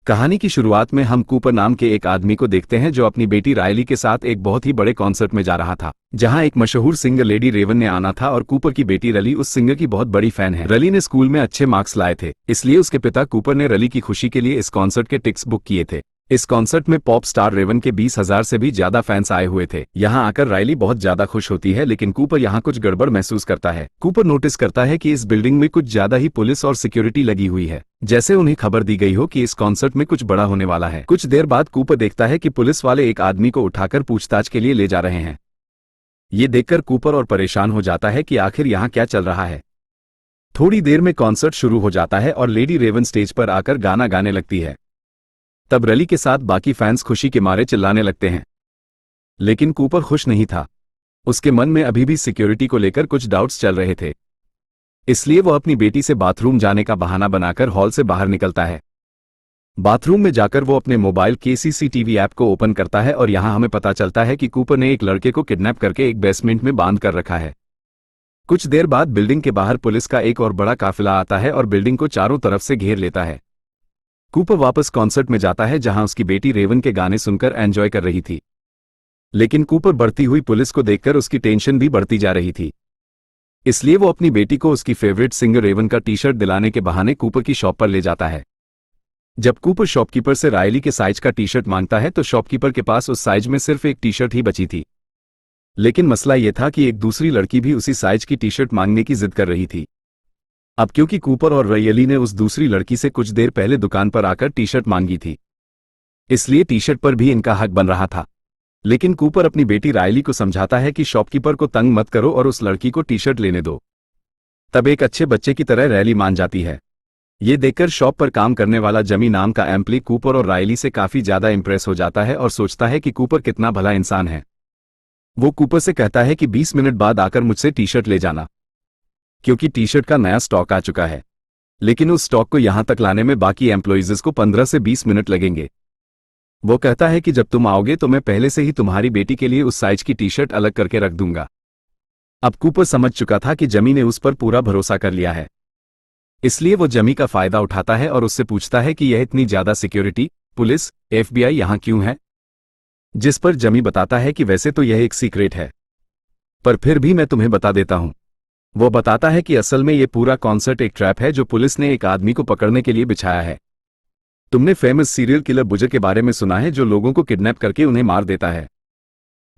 कहानी की शुरुआत में हम कूपर नाम के एक आदमी को देखते हैं जो अपनी बेटी रायली के साथ एक बहुत ही बड़े कॉन्सर्ट में जा रहा था, जहां एक मशहूर सिंगर लेडी रेवन ने आना था और कूपर की बेटी रली उस सिंगर की बहुत बड़ी फैन है। रली ने स्कूल में अच्छे मार्क्स लाए थे, इसलिए उसके पिता कूपर ने रली की खुशी के लिए इस कॉन्सर्ट के टिकट्स बुक किए थे। इस कॉन्सर्ट में पॉप स्टार रेवन के 20,000 से भी ज्यादा फैंस आए हुए थे। यहाँ आकर रायली बहुत ज्यादा खुश होती है, लेकिन कूपर यहाँ कुछ गड़बड़ महसूस करता है। कूपर नोटिस करता है कि इस बिल्डिंग में कुछ ज्यादा ही पुलिस और सिक्योरिटी लगी हुई है, जैसे उन्हें खबर दी गई हो कि इस कॉन्सर्ट में कुछ बड़ा होने वाला है। कुछ देर बाद कूपर देखता है कि पुलिस वाले एक आदमी को उठाकर पूछताछ के लिए ले जा रहे हैं। ये देखकर कूपर और परेशान हो जाता है कि आखिर यहाँ क्या चल रहा है। थोड़ी देर में कॉन्सर्ट शुरू हो जाता है और लेडी रेवन स्टेज पर आकर गाना गाने लगती है। तब रली के साथ बाकी फैंस खुशी के मारे चिल्लाने लगते हैं, लेकिन कूपर खुश नहीं था। उसके मन में अभी भी सिक्योरिटी को लेकर कुछ डाउट्स चल रहे थे, इसलिए वो अपनी बेटी से बाथरूम जाने का बहाना बनाकर हॉल से बाहर निकलता है। बाथरूम में जाकर वो अपने मोबाइल के सीसीटीवी ऐप को ओपन करता है और यहां हमें पता चलता है कि कूपर ने एक लड़के को किडनैप करके एक बेसमेंट में बांध कर रखा है। कुछ देर बाद बिल्डिंग के बाहर पुलिस का एक और बड़ा काफिला आता है और बिल्डिंग को चारों तरफ से घेर लेता है। कूपर वापस कॉन्सर्ट में जाता है जहां उसकी बेटी रेवन के गाने सुनकर एंजॉय कर रही थी, लेकिन कूपर बढ़ती हुई पुलिस को देखकर उसकी टेंशन भी बढ़ती जा रही थी। इसलिए वो अपनी बेटी को उसकी फेवरेट सिंगर रेवन का टी शर्ट दिलाने के बहाने कूपर की शॉप पर ले जाता है। जब कूपर शॉपकीपर से रायली के साइज का टी शर्ट मांगता है तो शॉपकीपर के पास उस साइज में सिर्फ एक टी शर्ट ही बची थी, लेकिन मसला यह था कि एक दूसरी लड़की भी उसी साइज की टी शर्ट मांगने की जिद कर रही थी। अब क्योंकि कूपर और रायली ने उस दूसरी लड़की से कुछ देर पहले दुकान पर आकर टी शर्ट मांगी थी, इसलिए टी शर्ट पर भी इनका हक बन रहा था। लेकिन कूपर अपनी बेटी रायली को समझाता है कि शॉपकीपर को तंग मत करो और उस लड़की को टी शर्ट लेने दो। तब एक अच्छे बच्चे की तरह रायली मान जाती है। ये देखकर शॉप पर काम करने वाला जमी नाम का एम्प्लॉय कूपर और रायली से काफी ज्यादा इंप्रेस हो जाता है और सोचता है कि कूपर कितना भला इंसान है। वो कूपर से कहता है कि 20 मिनट बाद आकर मुझसे टी शर्ट ले जाना, क्योंकि टी शर्ट का नया स्टॉक आ चुका है। लेकिन उस स्टॉक को यहां तक लाने में बाकी एम्प्लॉइज को 15 से 20 मिनट लगेंगे। वो कहता है कि जब तुम आओगे तो मैं पहले से ही तुम्हारी बेटी के लिए उस साइज की टी शर्ट अलग करके रख दूंगा। अब कूपर समझ चुका था कि जमी ने उस पर पूरा भरोसा कर लिया है, इसलिए वो जमी का फायदा उठाता है और उससे पूछता है कि यह इतनी ज्यादा सिक्योरिटी, पुलिस, FBI यहां क्यों है। जिस पर जमी बताता है कि वैसे तो यह एक सीक्रेट है, पर फिर भी मैं तुम्हें बता देता हूं। वो बताता है कि असल में यह पूरा कॉन्सर्ट एक ट्रैप है जो पुलिस ने एक आदमी को पकड़ने के लिए बिछाया है। तुमने फेमस सीरियल किलर बुजर के बारे में सुना है, जो लोगों को किडनैप करके उन्हें मार देता है।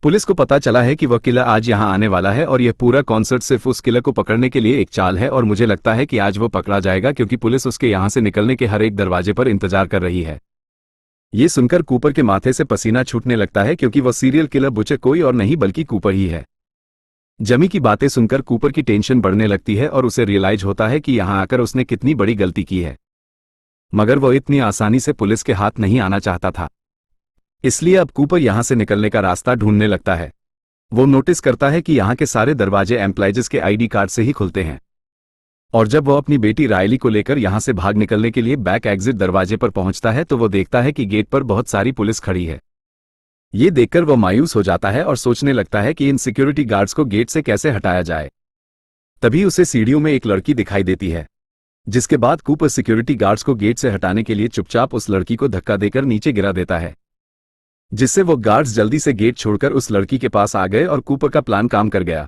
पुलिस को पता चला है कि वह किलर आज यहां आने वाला है और यह पूरा कॉन्सर्ट सिर्फ उस किलर को पकड़ने के लिए एक चाल है, और मुझे लगता है कि आज वो पकड़ा जाएगा क्योंकि पुलिस उसके यहां से निकलने के हर एक दरवाजे पर इंतजार कर रही है। ये सुनकर कूपर के माथे से पसीना छूटने लगता है, क्योंकि वह सीरियल किलर बुजर कोई और नहीं बल्कि कूपर ही है। जमी की बातें सुनकर कूपर की टेंशन बढ़ने लगती है और उसे रियलाइज होता है कि यहां आकर उसने कितनी बड़ी गलती की है, मगर वो इतनी आसानी से पुलिस के हाथ नहीं आना चाहता था। इसलिए अब कूपर यहां से निकलने का रास्ता ढूंढने लगता है। वो नोटिस करता है कि यहां के सारे दरवाजे एम्प्लॉइज के ID कार्ड से ही खुलते हैं, और जब वो अपनी बेटी रायली को लेकर यहां से भाग निकलने के लिए बैक एग्जिट दरवाजे पर पहुंचता है तो वो देखता है कि गेट पर बहुत सारी पुलिस खड़ी है। ये देखकर वो मायूस हो जाता है और सोचने लगता है कि इन सिक्योरिटी गार्ड्स को गेट से कैसे हटाया जाए। तभी उसे सीढ़ियों में एक लड़की दिखाई देती है, जिसके बाद कूपर सिक्योरिटी गार्ड्स को गेट से हटाने के लिए चुपचाप उस लड़की को धक्का देकर नीचे गिरा देता है, जिससे वो गार्ड्स जल्दी से गेट छोड़कर उस लड़की के पास आ गए और कूपर का प्लान काम कर गया।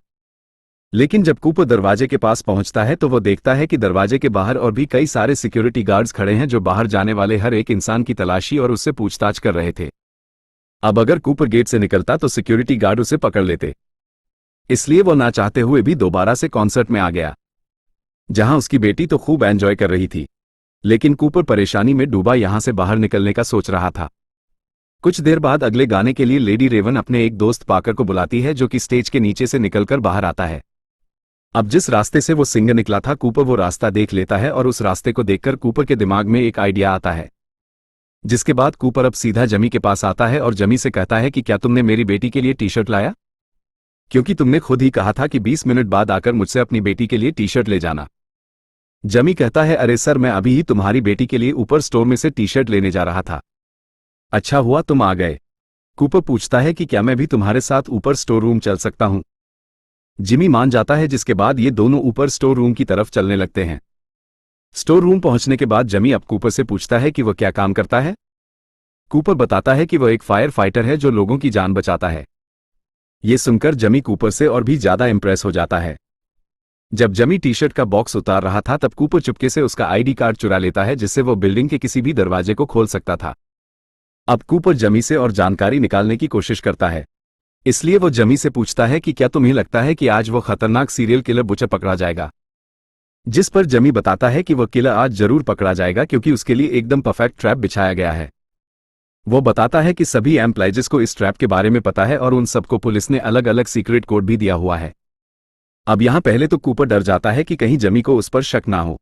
लेकिन जब कूपर दरवाजे के पास पहुंचता है तो वो देखता है कि दरवाजे के बाहर और भी कई सारे सिक्योरिटी गार्ड्स खड़े हैं, जो बाहर जाने वाले हर एक इंसान की तलाशी और उससे पूछताछ कर रहे थे। अब अगर कूपर गेट से निकलता तो सिक्योरिटी गार्ड उसे पकड़ लेते, इसलिए वो ना चाहते हुए भी दोबारा से कॉन्सर्ट में आ गया, जहां उसकी बेटी तो खूब एंजॉय कर रही थी। लेकिन कूपर परेशानी में डूबा यहां से बाहर निकलने का सोच रहा था। कुछ देर बाद अगले गाने के लिए लेडी रेवन अपने एक दोस्त पाकर को बुलाती है, जो कि स्टेज के नीचे से निकलकर बाहर आता है। अब जिस रास्ते से वो सिंगर निकला था, कूपर वो रास्ता देख लेता है और उस रास्ते को देखकर कूपर के दिमाग में एक आइडिया आता है, जिसके बाद कूपर अब सीधा जमी के पास आता है और जमी से कहता है कि क्या तुमने मेरी बेटी के लिए टी शर्ट लाया, क्योंकि तुमने खुद ही कहा था कि 20 मिनट बाद आकर मुझसे अपनी बेटी के लिए टी शर्ट ले जाना। जमी कहता है, अरे सर, मैं अभी ही तुम्हारी बेटी के लिए ऊपर स्टोर में से टी शर्ट लेने जा रहा था। अच्छा हुआ तुम आ गए। कूपर पूछता है कि क्या मैं भी तुम्हारे साथ ऊपर स्टोर रूम चल सकता हूं। जिमी मान जाता है, जिसके बाद ये दोनों ऊपर स्टोर रूम की तरफ चलने लगते हैं। स्टोर रूम पहुंचने के बाद जमी अब कूपर से पूछता है कि वह क्या काम करता है। कूपर बताता है कि वह एक फायर फाइटर है जो लोगों की जान बचाता है। ये सुनकर जमी कूपर से और भी ज्यादा इंप्रेस हो जाता है। जब जमी टी शर्ट का बॉक्स उतार रहा था तब कूपर चुपके से उसका आईडी कार्ड चुरा लेता है, जिससे वो बिल्डिंग के किसी भी दरवाजे को खोल सकता था। अब कूपर जमी से और जानकारी निकालने की कोशिश करता है, इसलिए वो जमी से पूछता है कि क्या तुम्हें लगता है कि आज वो खतरनाक सीरियल किलर बुचर पकड़ा जाएगा। जिस पर जमी बताता है कि वह किलर आज जरूर पकड़ा जाएगा क्योंकि उसके लिए एकदम परफेक्ट ट्रैप बिछाया गया है। वो बताता है कि सभी एम्प्लॉइज को इस ट्रैप के बारे में पता है और उन सबको पुलिस ने अलग अलग सीक्रेट कोड भी दिया हुआ है। अब यहां पहले तो कूपर डर जाता है कि कहीं जमी को उस पर शक ना हो,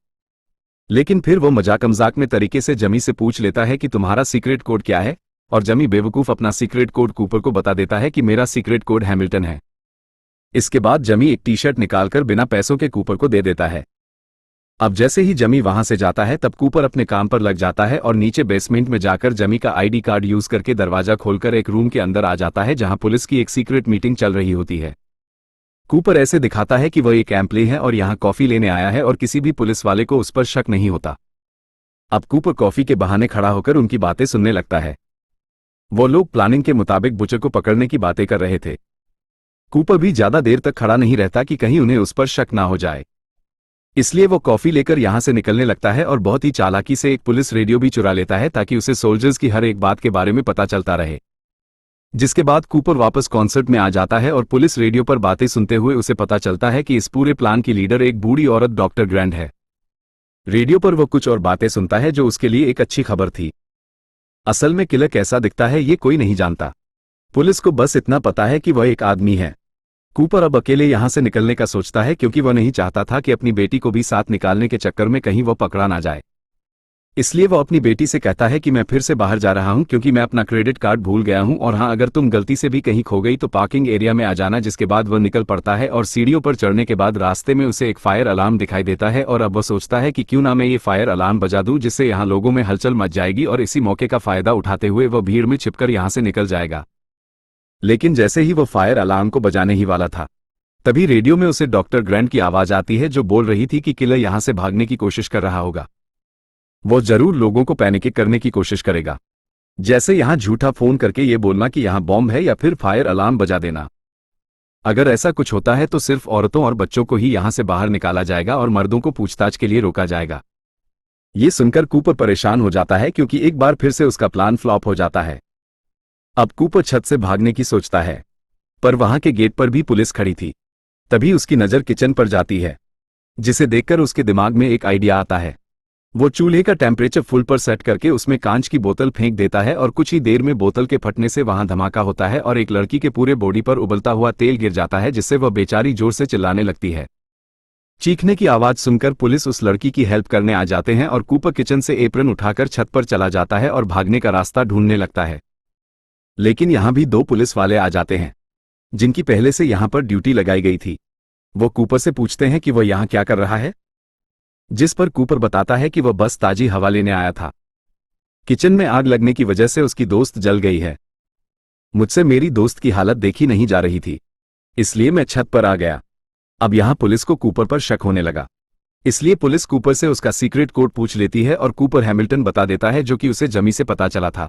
लेकिन फिर वो मजाक में तरीके से जमी से पूछ लेता है कि तुम्हारा सीक्रेट कोड क्या है, और जमी बेवकूफ अपना सीक्रेट कोड कूपर को बता देता है कि मेरा सीक्रेट कोड हैमिल्टन है। इसके बाद जमी एक टी शर्ट निकालकर बिना पैसों के कूपर को दे देता है। अब जैसे ही जमी वहां से जाता है तब कूपर अपने काम पर लग जाता है और नीचे बेसमेंट में जाकर जमी का आईडी कार्ड यूज करके दरवाजा खोलकर एक रूम के अंदर आ जाता है जहां पुलिस की एक सीक्रेट मीटिंग चल रही होती है। कूपर ऐसे दिखाता है कि वह एक एम्प्लॉय है और यहां कॉफी लेने आया है और किसी भी पुलिस वाले को उस पर शक नहीं होता। अब कूपर कॉफी के बहाने खड़ा होकर उनकी बातें सुनने लगता है। वो लोग प्लानिंग के मुताबिक बुचर को पकड़ने की बातें कर रहे थे। कूपर भी ज्यादा देर तक खड़ा नहीं रहता कि कहीं उन्हें उस पर शक ना हो जाए, इसलिए वो कॉफी लेकर यहां से निकलने लगता है और बहुत ही चालाकी से एक पुलिस रेडियो भी चुरा लेता है ताकि उसे सोल्जर्स की हर एक बात के बारे में पता चलता रहे। जिसके बाद कूपर वापस कॉन्सर्ट में आ जाता है और पुलिस रेडियो पर बातें सुनते हुए उसे पता चलता है कि इस पूरे प्लान की लीडर एक बूढ़ी औरत डॉक्टर ग्रैंड है। रेडियो पर वो कुछ और बातें सुनता है जो उसके लिए एक अच्छी खबर थी। असल में किलर कैसा दिखता है ये कोई नहीं जानता, पुलिस को बस इतना पता है कि वह एक आदमी है। कूपर अब अकेले यहां से निकलने का सोचता है क्योंकि वह नहीं चाहता था कि अपनी बेटी को भी साथ निकालने के चक्कर में कहीं वह पकड़ा ना जाए। इसलिए वह अपनी बेटी से कहता है कि मैं फिर से बाहर जा रहा हूं क्योंकि मैं अपना क्रेडिट कार्ड भूल गया हूं, और हाँ, अगर तुम गलती से भी कहीं खो गई तो पार्किंग एरिया में आ जाना। जिसके बाद वह निकल पड़ता है और सीढ़ियों पर चढ़ने के बाद रास्ते में उसे एक फायर अलार्म दिखाई देता है और अब वह सोचता है कि क्यों ना मैं ये फायर अलार्म बजा दूं, जिससे यहाँ लोगों में हलचल मच जाएगी और इसी मौके का फायदा उठाते हुए वह भीड़ में छिपकर यहाँ से निकल जाएगा। लेकिन जैसे ही वह फायर अलार्म को बजाने ही वाला था तभी रेडियो में उसे डॉक्टर ग्रैंड की आवाज आती है जो बोल रही थी कि किलर यहां से भागने की कोशिश कर रहा होगा। वो जरूर लोगों को पैनिक करने की कोशिश करेगा, जैसे यहां झूठा फोन करके ये बोलना कि यहां बॉम्ब है या फिर फायर अलार्म बजा देना। अगर ऐसा कुछ होता है तो सिर्फ औरतों और बच्चों को ही यहां से बाहर निकाला जाएगा और मर्दों को पूछताछ के लिए रोका जाएगा। ये सुनकर कूपर परेशान हो जाता है क्योंकि एक बार फिर से उसका प्लान फ्लॉप हो जाता है। अब कूपर छत से भागने की सोचता है, पर वहां के गेट पर भी पुलिस खड़ी थी। तभी उसकी नजर किचन पर जाती है, जिसे देखकर उसके दिमाग में एक आइडिया आता है। वो चूल्हे का टेम्परेचर फुल पर सेट करके उसमें कांच की बोतल फेंक देता है और कुछ ही देर में बोतल के फटने से वहां धमाका होता है और एक लड़की के पूरे बॉडी पर उबलता हुआ तेल गिर जाता है, जिससे वह बेचारी जोर से चिल्लाने लगती है। चीखने की आवाज सुनकर पुलिस उस लड़की की हेल्प करने आ जाते हैं और कूपर किचन से एप्रन उठाकर छत पर चला जाता है और भागने का रास्ता ढूंढने लगता है। लेकिन यहां भी दो पुलिस वाले आ जाते हैं जिनकी पहले से यहां पर ड्यूटी लगाई गई थी। वो कूपर से पूछते हैं कि वह यहां क्या कर रहा है, जिस पर कूपर बताता है कि वह बस ताजी हवा लेने आया था। किचन में आग लगने की वजह से उसकी दोस्त जल गई है। मुझसे मेरी दोस्त की हालत देखी नहीं जा रही थी, इसलिए मैं छत पर आ गया। अब यहां पुलिस को कूपर पर शक होने लगा, इसलिए पुलिस कूपर से उसका सीक्रेट कोड पूछ लेती है और कूपर हैमिल्टन बता देता है जो कि उसे जमी से पता चला था।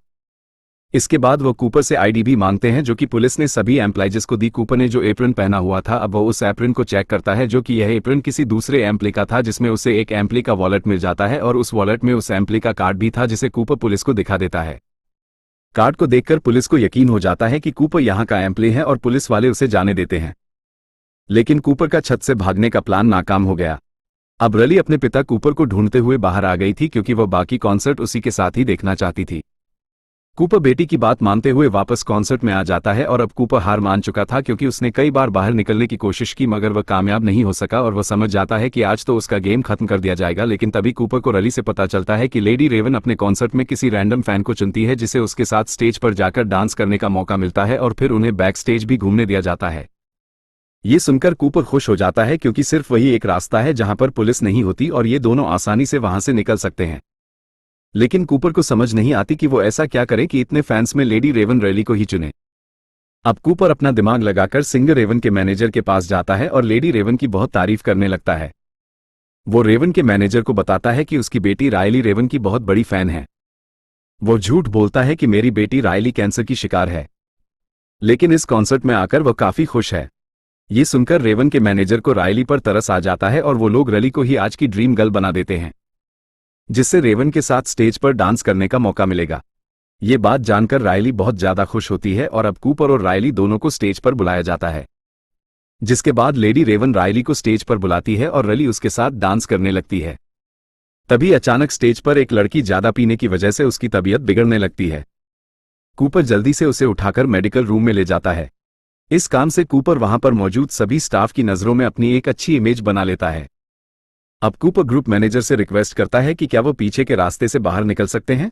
इसके बाद वो कूपर से आईडी भी मांगते हैं जो कि पुलिस ने सभी एम्प्लॉइज को दी। कूपर ने जो एप्रन पहना हुआ था अब वो उस एप्रन को चेक करता है जो कि यह एप्रन किसी दूसरे एम्प्लॉय का था, जिसमें उसे एक एम्प्लॉय का वॉलेट मिल जाता है और उस वॉलेट में उस एम्प्लॉय का कार्ड भी था, जिसे कूपर पुलिस को दिखा देता है। कार्ड को देखकर पुलिस को यकीन हो जाता है कि कूपर यहाँ का एम्प्लॉय है और पुलिस वाले उसे जाने देते हैं। लेकिन कूपर का छत से भागने का प्लान नाकाम हो गया। अब रली अपने पिता कूपर को ढूंढते हुए बाहर आ गई थी क्योंकि वह बाकी कॉन्सर्ट उसी के साथ ही देखना चाहती थी। कूपर बेटी की बात मानते हुए वापस कॉन्सर्ट में आ जाता है और अब कूपर हार मान चुका था क्योंकि उसने कई बार बाहर निकलने की कोशिश की मगर वह कामयाब नहीं हो सका और वह समझ जाता है कि आज तो उसका गेम खत्म कर दिया जाएगा। लेकिन तभी कूपर को रली से पता चलता है कि लेडी रेवन अपने कॉन्सर्ट में किसी रैंडम फैन को चुनती है, जिसे उसके साथ स्टेज पर जाकर डांस करने का मौका मिलता है और फिर उन्हें बैक स्टेज भी घूमने दिया जाता है। ये सुनकर कूपर खुश हो जाता है क्योंकि सिर्फ वही एक रास्ता है जहां पर पुलिस नहीं होती और ये दोनों आसानी से वहां से निकल सकते हैं। लेकिन कूपर को समझ नहीं आती कि वो ऐसा क्या करे कि इतने फैंस में लेडी रेवन रैली को ही चुने। अब कूपर अपना दिमाग लगाकर सिंगर रेवन के मैनेजर के पास जाता है और लेडी रेवन की बहुत तारीफ करने लगता है। वो रेवन के मैनेजर को बताता है कि उसकी बेटी रायली रेवन की बहुत बड़ी फैन है। वो झूठ बोलता है कि मेरी बेटी रायली कैंसर की शिकार है, लेकिन इस कॉन्सर्ट में आकर वह काफी खुश है। ये सुनकर रेवन के मैनेजर को रायली पर तरस आ जाता है और वो लोग रली को ही आज की ड्रीम गर्ल बना देते हैं, जिससे रेवन के साथ स्टेज पर डांस करने का मौका मिलेगा। ये बात जानकर रायली बहुत ज्यादा खुश होती है और अब कूपर और रायली दोनों को स्टेज पर बुलाया जाता है, जिसके बाद लेडी रेवन रायली को स्टेज पर बुलाती है और रली उसके साथ डांस करने लगती है। तभी अचानक स्टेज पर एक लड़की ज्यादा पीने की वजह से उसकी तबीयत बिगड़ने लगती है। कूपर जल्दी से उसे उठाकर मेडिकल रूम में ले जाता है। इस काम से कूपर वहां पर मौजूद सभी स्टाफ की नजरों में अपनी एक अच्छी इमेज बना लेता है। अब कूपर ग्रुप मैनेजर से रिक्वेस्ट करता है कि क्या वो पीछे के रास्ते से बाहर निकल सकते हैं,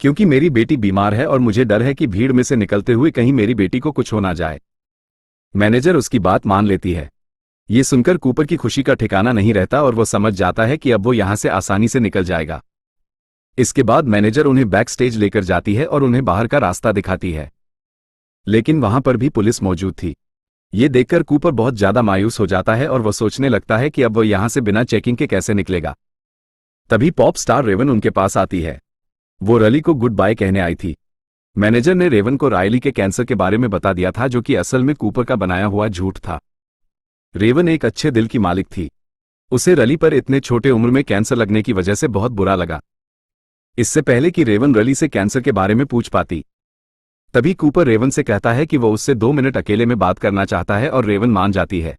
क्योंकि मेरी बेटी बीमार है और मुझे डर है कि भीड़ में से निकलते हुए कहीं मेरी बेटी को कुछ हो ना जाए। मैनेजर उसकी बात मान लेती है। ये सुनकर कूपर की खुशी का ठिकाना नहीं रहता और वो समझ जाता है कि अब वो यहां से आसानी से निकल जाएगा। इसके बाद मैनेजर उन्हें बैक स्टेज लेकर जाती है और उन्हें बाहर का रास्ता दिखाती है, लेकिन वहां पर भी पुलिस मौजूद थी। ये देखकर कूपर बहुत ज्यादा मायूस हो जाता है और वह सोचने लगता है कि अब वो यहां से बिना चेकिंग के कैसे निकलेगा। तभी पॉप स्टार रेवन उनके पास आती है। वो रली को गुड बाय कहने आई थी। मैनेजर ने रेवन को रायली के कैंसर के बारे में बता दिया था, जो कि असल में कूपर का बनाया हुआ झूठ था। रेवन एक अच्छे दिल की मालिक थी। उसे रली पर इतने छोटे उम्र में कैंसर लगने की वजह से बहुत बुरा लगा, इससे पहले कि रेवन रली से कैंसर के बारे में पूछ पाती। तभी कूपर रेवन से कहता है कि वो उससे 2 मिनट अकेले में बात करना चाहता है और रेवन मान जाती है।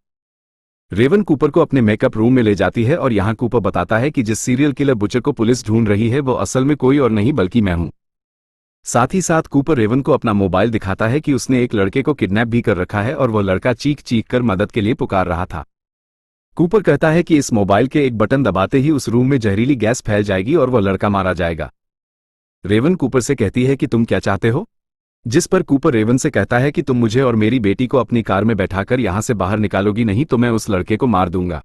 रेवन कूपर को अपने मेकअप रूम में ले जाती है और यहां कूपर बताता है कि जिस सीरियल किलर बुचर को पुलिस ढूंढ रही है वो असल में कोई और नहीं बल्कि मैं हूं। साथ ही साथ कूपर रेवन को अपना मोबाइल दिखाता है कि उसने एक लड़के को किडनैप भी कर रखा है और वो लड़का चीख चीख कर मदद के लिए पुकार रहा था। कूपर कहता है कि इस मोबाइल के एक बटन दबाते ही उस रूम में जहरीली गैस फैल जाएगी और वह लड़का मारा जाएगा। रेवन कूपर से कहती है कि तुम क्या चाहते हो, जिस पर कूपर रेवन से कहता है कि तुम मुझे और मेरी बेटी को अपनी कार में बैठाकर यहां से बाहर निकालोगी, नहीं तो मैं उस लड़के को मार दूंगा।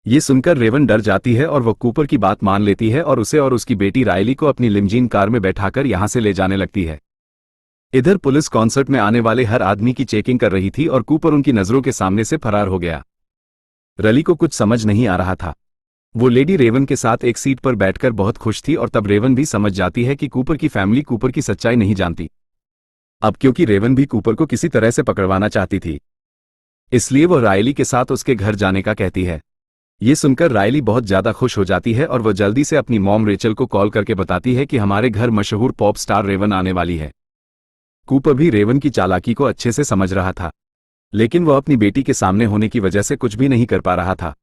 ये सुनकर रेवन डर जाती है और वह कूपर की बात मान लेती है और उसे और उसकी बेटी रायली को अपनी लिमजीन कार में बैठाकर यहां से ले जाने लगती है। इधर पुलिस कॉन्सर्ट में आने वाले हर आदमी की चेकिंग कर रही थी और कूपर उनकी नजरों के सामने से फरार हो गया। रली को कुछ समझ नहीं आ रहा था। वो लेडी रेवन के साथ एक सीट पर बैठकर बहुत खुश थी और तब रेवन भी समझ जाती है कि कूपर की फैमिली कूपर की सच्चाई नहीं जानती। अब क्योंकि रेवन भी कूपर को किसी तरह से पकड़वाना चाहती थी, इसलिए वो रायली के साथ उसके घर जाने का कहती है। ये सुनकर रायली बहुत ज्यादा खुश हो जाती है और वह जल्दी से अपनी मॉम रेचल को कॉल करके बताती है कि हमारे घर मशहूर पॉप स्टार रेवन आने वाली है। कूपर भी रेवन की चालाकी को अच्छे से समझ रहा था, लेकिन वह अपनी बेटी के सामने होने की वजह से कुछ भी नहीं कर पा रहा था।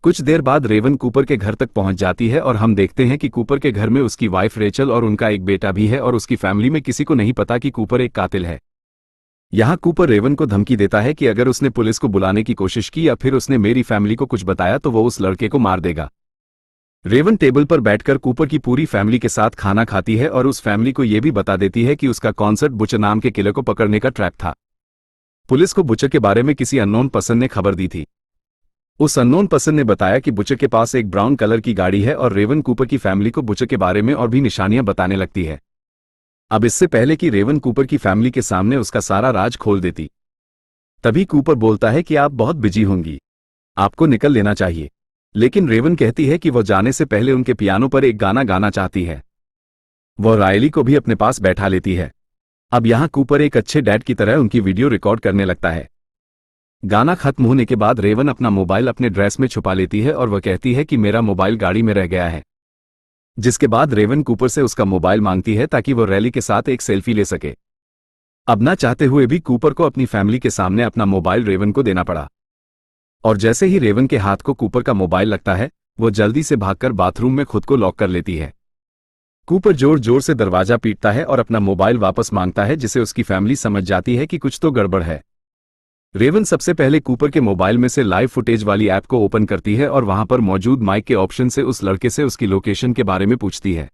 कुछ देर बाद रेवन कूपर के घर तक पहुंच जाती है और हम देखते हैं कि कूपर के घर में उसकी वाइफ रेचल और उनका एक बेटा भी है और उसकी फैमिली में किसी को नहीं पता कि कूपर एक कातिल है। यहां कूपर रेवन को धमकी देता है कि अगर उसने पुलिस को बुलाने की कोशिश की या फिर उसने मेरी फैमिली को कुछ बताया तो वो उस लड़के को मार देगा। रेवन टेबल पर बैठकर कूपर की पूरी फैमिली के साथ खाना खाती है और उस फैमिली को यह भी बता देती है कि उसका कॉन्सर्ट बुचर नाम के किलर को पकड़ने का ट्रैप था। पुलिस को बुचर के बारे में किसी अननोन पर्सन ने खबर दी थी। उस अननोन पर्सन ने बताया कि बुचर के पास एक ब्राउन कलर की गाड़ी है और रेवन कूपर की फैमिली को बुचर के बारे में और भी निशानियां बताने लगती है। अब इससे पहले कि रेवन कूपर की फैमिली के सामने उसका सारा राज खोल देती, तभी कूपर बोलता है कि आप बहुत बिजी होंगी, आपको निकल लेना चाहिए। लेकिन रेवन कहती है कि वह जाने से पहले उनके पियानो पर एक गाना गाना चाहती है। वह रायली को भी अपने पास बैठा लेती है। अब यहां कूपर एक अच्छे डैड की तरह उनकी वीडियो रिकॉर्ड करने लगता है। गाना खत्म होने के बाद रेवन अपना मोबाइल अपने ड्रेस में छुपा लेती है और वह कहती है कि मेरा मोबाइल गाड़ी में रह गया है, जिसके बाद रेवन कूपर से उसका मोबाइल मांगती है ताकि वो रैली के साथ एक सेल्फी ले सके। अब ना चाहते हुए भी कूपर को अपनी फैमिली के सामने अपना मोबाइल रेवन को देना पड़ा, और जैसे ही रेवन के हाथ को कूपर का मोबाइल लगता है वो जल्दी से भागकर बाथरूम में खुद को लॉक कर लेती है। कूपर जोर जोर से दरवाजा पीटता है और अपना मोबाइल वापस मांगता है, जिसे उसकी फैमिली समझ जाती है कि कुछ तो गड़बड़ है। रेवन सबसे पहले कूपर के मोबाइल में से लाइव फुटेज वाली ऐप को ओपन करती है और वहां पर मौजूद माइक के ऑप्शन से उस लड़के से उसकी लोकेशन के बारे में पूछती है।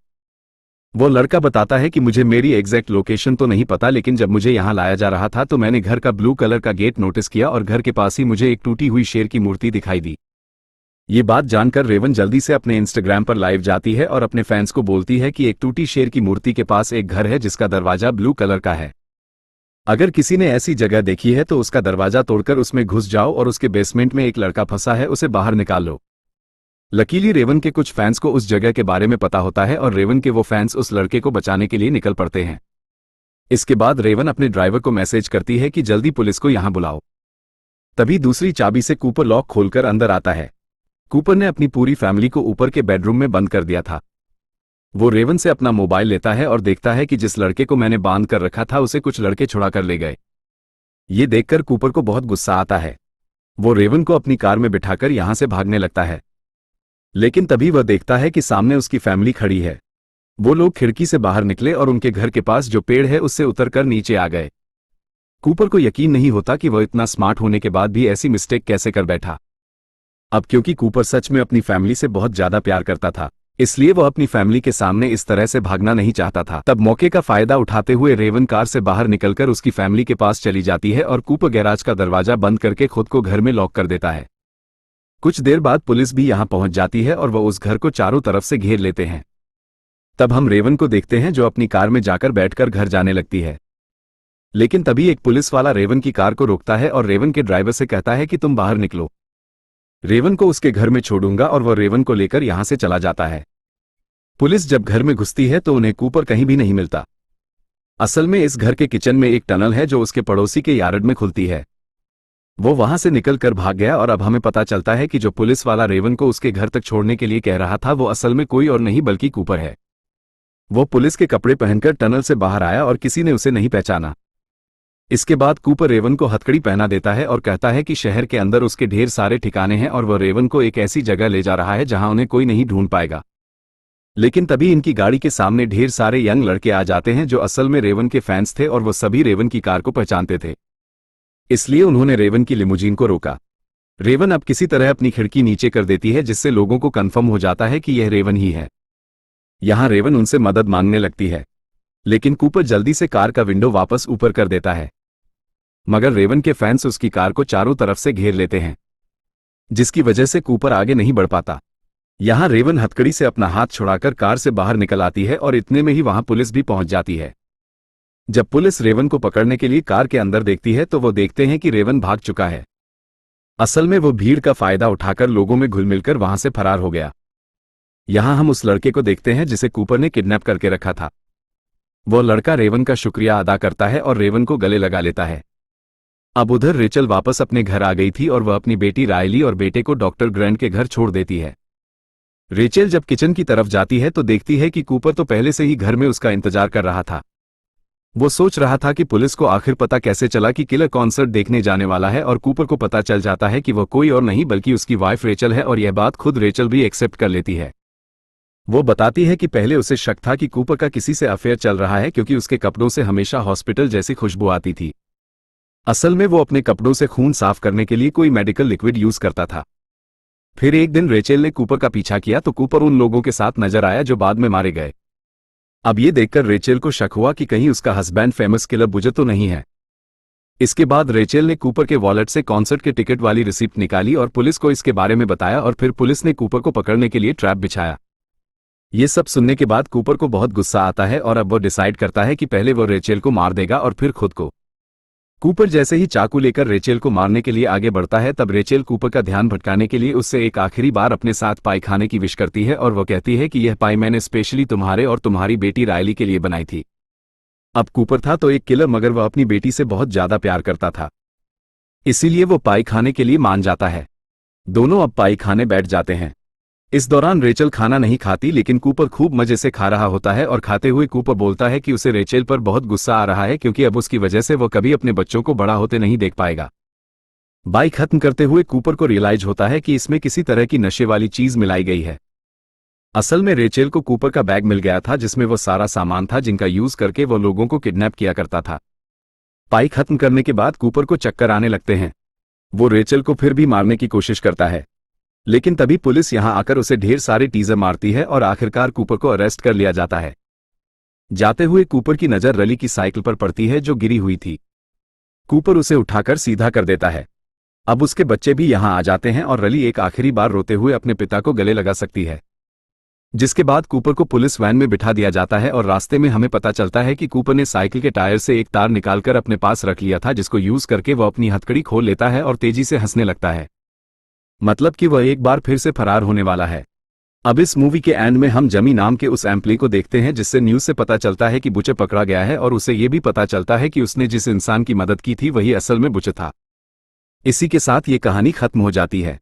वो लड़का बताता है कि मुझे मेरी एग्जैक्ट लोकेशन तो नहीं पता, लेकिन जब मुझे यहां लाया जा रहा था तो मैंने घर का ब्लू कलर का गेट नोटिस किया और घर के पास ही मुझे एक टूटी हुई शेर की मूर्ति दिखाई दी। ये बात जानकर रेवन जल्दी से अपने इंस्टाग्राम पर लाइव जाती है और अपने फैंस को बोलती है कि एक टूटी शेर की मूर्ति के पास एक घर है जिसका दरवाजा ब्लू कलर का है। अगर किसी ने ऐसी जगह देखी है तो उसका दरवाजा तोड़कर उसमें घुस जाओ और उसके बेसमेंट में एक लड़का फंसा है, उसे बाहर निकाल लो। लकीली रेवन के कुछ फैंस को उस जगह के बारे में पता होता है और रेवन के वो फैंस उस लड़के को बचाने के लिए निकल पड़ते हैं। इसके बाद रेवन अपने ड्राइवर को मैसेज करती है कि जल्दी पुलिस को यहां बुलाओ। तभी दूसरी चाबी से कूपर लॉक खोलकर अंदर आता है। कूपर ने अपनी पूरी फैमिली को ऊपर के बेडरूम में बंद कर दिया था। वो रेवन से अपना मोबाइल लेता है और देखता है कि जिस लड़के को मैंने बांध कर रखा था उसे कुछ लड़के छुड़ा कर ले गए। ये देखकर कूपर को बहुत गुस्सा आता है। वो रेवन को अपनी कार में बिठाकर यहां से भागने लगता है, लेकिन तभी वह देखता है कि सामने उसकी फैमिली खड़ी है। वो लोग खिड़की से बाहर निकले और उनके घर के पास जो पेड़ है उससे उतरकर नीचे आ गए। कूपर को यकीन नहीं होता कि वह इतना स्मार्ट होने के बाद भी ऐसी मिस्टेक कैसे कर बैठा। अब क्योंकि कूपर सच में अपनी फैमिली से बहुत ज्यादा प्यार करता था, इसलिए वह अपनी फैमिली के सामने इस तरह से भागना नहीं चाहता था। तब मौके का फायदा उठाते हुए रेवन कार से बाहर निकलकर उसकी फैमिली के पास चली जाती है और कूपर गैराज का दरवाजा बंद करके खुद को घर में लॉक कर देता है। कुछ देर बाद पुलिस भी यहां पहुंच जाती है और वह उस घर को चारों तरफ से घेर लेते हैं। तब हम रेवन को देखते हैं जो अपनी कार में जाकर बैठकर घर जाने लगती है। लेकिन तभी एक पुलिस वाला रेवन की कार को रोकता है और रेवन के ड्राइवर से कहता है कि तुम बाहर निकलो, रेवन को उसके घर में छोड़ूंगा, और वह रेवन को लेकर यहां से चला जाता है। पुलिस जब घर में घुसती है तो उन्हें कूपर कहीं भी नहीं मिलता। असल में इस घर के किचन में एक टनल है जो उसके पड़ोसी के यार्ड में खुलती है। वो वहां से निकलकर भाग गया और अब हमें पता चलता है कि जो पुलिस वाला रेवन को उसके घर तक छोड़ने के लिए कह रहा था वो असल में कोई और नहीं बल्कि कूपर है। वो पुलिस के कपड़े पहनकर टनल से बाहर आया और किसी ने उसे नहीं पहचाना। इसके बाद कूपर रेवन को हथकड़ी पहना देता है और कहता है कि शहर के अंदर उसके ढेर सारे ठिकाने हैं और वह रेवन को एक ऐसी जगह ले जा रहा है जहां उन्हें कोई नहीं ढूंढ पाएगा। लेकिन तभी इनकी गाड़ी के सामने ढेर सारे यंग लड़के आ जाते हैं जो असल में रेवन के फैंस थे और वो सभी रेवन की कार को पहचानते थे, इसलिए उन्होंने रेवन की लिमुजीन को रोका। रेवन अब किसी तरह अपनी खिड़की नीचे कर देती है जिससे लोगों को कंफर्म हो जाता है कि यह रेवन ही है। यहां रेवन उनसे मदद मांगने लगती है, लेकिन कूपर जल्दी से कार का विंडो वापस ऊपर कर देता है। मगर रेवन के फैंस उसकी कार को चारों तरफ से घेर लेते हैं, जिसकी वजह से कूपर आगे नहीं बढ़ पाता। यहां रेवन हथकड़ी से अपना हाथ छुड़ाकर कार से बाहर निकल आती है और इतने में ही वहां पुलिस भी पहुंच जाती है। जब पुलिस रेवन को पकड़ने के लिए कार के अंदर देखती है तो वो देखते हैं कि रेवन भाग चुका है। असल में वो भीड़ का फायदा उठाकर लोगों में घुल मिलकर वहां से फरार हो गया। यहां हम उस लड़के को देखते हैं जिसे कूपर ने किडनैप करके रखा था। वो लड़का रेवन का शुक्रिया अदा करता है और रेवन को गले लगा लेता है। अब उधर रेचल वापस अपने घर आ गई थी और वह अपनी बेटी रायली और बेटे को डॉक्टर ग्रैंट के घर छोड़ देती है। रेचल जब किचन की तरफ जाती है तो देखती है कि कूपर तो पहले से ही घर में उसका इंतजार कर रहा था। वो सोच रहा था कि पुलिस को आखिर पता कैसे चला कि किलर कॉन्सर्ट देखने जाने वाला है, और कूपर को पता चल जाता है कि वह कोई और नहीं बल्कि उसकी वाइफ रेचल है, और यह बात खुद रेचल भी एक्सेप्ट कर लेती है। वो बताती है कि पहले उसे शक था कि कूपर का किसी से अफेयर चल रहा है क्योंकि उसके कपड़ों से हमेशा हॉस्पिटल जैसी खुशबू आती थी। असल में वो अपने कपड़ों से खून साफ करने के लिए कोई मेडिकल लिक्विड यूज करता था। फिर एक दिन रेचल ने कूपर का पीछा किया तो कूपर उन लोगों के साथ नजर आया जो बाद में मारे गए। अब ये देखकर रेचल को शक हुआ कि कहीं उसका हस्बैंड फेमस किलर बुझे तो नहीं है। इसके बाद रेचल ने कूपर के वॉलेट से कॉन्सर्ट के टिकट वाली रिसिप्ट निकाली और पुलिस को इसके बारे में बताया, और फिर पुलिस ने कूपर को पकड़ने के लिए ट्रैप बिछाया। ये सब सुनने के बाद कूपर को बहुत गुस्सा आता है और अब वो डिसाइड करता है कि पहले वो रेचल को मार देगा और फिर खुद को। कूपर जैसे ही चाकू लेकर रेचल को मारने के लिए आगे बढ़ता है तब रेचल कूपर का ध्यान भटकाने के लिए उससे एक आखिरी बार अपने साथ पाई खाने की विश करती है, और वो कहती है कि यह पाई मैंने स्पेशली तुम्हारे और तुम्हारी बेटी रायली के लिए बनाई थी। अब कूपर था तो एक किलर, मगर वह अपनी बेटी से बहुत ज्यादा प्यार करता था, इसीलिए वो पाई खाने के लिए मान जाता है। दोनों अब पाई खाने बैठ जाते हैं। इस दौरान रेचल खाना नहीं खाती, लेकिन कूपर खूब मजे से खा रहा होता है, और खाते हुए कूपर बोलता है कि उसे रेचल पर बहुत गुस्सा आ रहा है क्योंकि अब उसकी वजह से वो कभी अपने बच्चों को बड़ा होते नहीं देख पाएगा। बाइक खत्म करते हुए कूपर को रियलाइज होता है कि इसमें किसी तरह की नशे वाली चीज मिलाई गई है। असल में रेचल को कूपर का बैग मिल गया था जिसमें वो सारा सामान था जिनका यूज करके वो लोगों को किडनैप किया करता था। पाई खत्म करने के बाद कूपर को चक्कर आने लगते हैं। वो रेचल को फिर भी मारने की कोशिश करता है, लेकिन तभी पुलिस यहां आकर उसे ढेर सारे टीजर मारती है और आखिरकार कूपर को अरेस्ट कर लिया जाता है। जाते हुए कूपर की नजर रली की साइकिल पर पड़ती है जो गिरी हुई थी। कूपर उसे उठाकर सीधा कर देता है। अब उसके बच्चे भी यहां आ जाते हैं और रली एक आखिरी बार रोते हुए अपने पिता को गले लगा सकती है, जिसके बाद कूपर को पुलिस वैन में बिठा दिया जाता है और रास्ते में हमें पता चलता है कि कूपर ने साइकिल के टायर से एक तार निकालकर अपने पास रख लिया था, जिसको यूज करके वह अपनी हथकड़ी खोल लेता है और तेजी से हंसने लगता है। मतलब कि वह एक बार फिर से फरार होने वाला है। अब इस मूवी के एंड में हम जमी नाम के उस एम्प्ली को देखते हैं जिससे न्यूज से पता चलता है कि बुचे पकड़ा गया है और उसे ये भी पता चलता है कि उसने जिस इंसान की मदद की थी वही असल में बुचे था। इसी के साथ ये कहानी खत्म हो जाती है।